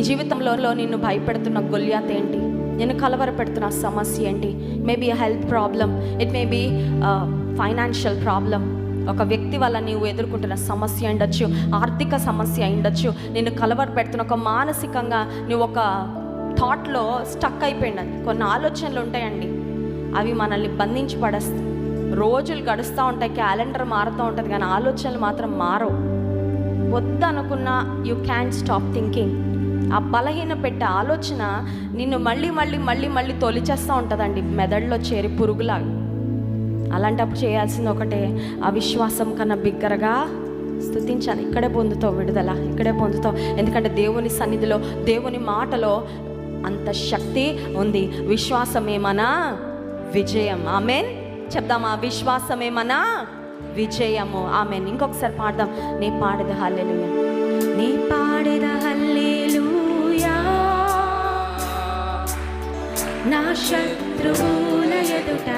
జీవితంలో నిన్ను భయపెడుతున్న గొల్యాత్ ఏంటి? నిన్ను కలవరపెడుతున్న సమస్య ఏంటి? Maybe health problem, it may be financial problem. ఒక వ్యక్తి వల్ల నీవు ఎదుర్కొంటున్న సమస్య ఉండొచ్చు, ఆర్థిక సమస్య ఉండొచ్చు. నిన్ను కలవరపెడుతున్న ఒక మానసికంగా నువ్వు ఒక థాట్లో స్టక్ అయిపోయింది. కొన్ని ఆలోచనలు ఉంటాయండి, అవి మనల్ని బంధించి పడేస్తాయి. రోజులు గడుస్తూ ఉంటాయి, క్యాలెండర్ మారుతూ ఉంటుంది, కానీ ఆలోచనలు మాత్రం మారవు. వద్దనుకున్నా యూ క్యాన్ స్టాప్ థింకింగ్. ఆ బలహీన పెట్టే ఆలోచన నిన్ను మళ్ళీ మళ్ళీ మళ్ళీ మళ్ళీ తొలిచేస్తూ ఉంటుందండి, మెదడులో చేరి పురుగులాగా. అలాంటప్పుడు చేయాల్సింది ఒకటే, ఆ విశ్వాసం కన్నా బిగ్గరగా స్తుతించాలి. ఇక్కడే పొందుతావు విడుదల, ఇక్కడే పొందుతావు. ఎందుకంటే దేవుని సన్నిధిలో, దేవుని మాటలో అంత శక్తి ఉంది. విశ్వాసమేమనా విజయం. ఆమెన్ చెప్దామా? విశ్వాసమేమనా విజయము. ఆమెన్. ఇంకొకసారి పాడదాం. నీ పాడేద హల్లెలూయా, నీ పాడేద హల్లెలూయా, నా శత్రువుల ఎదుట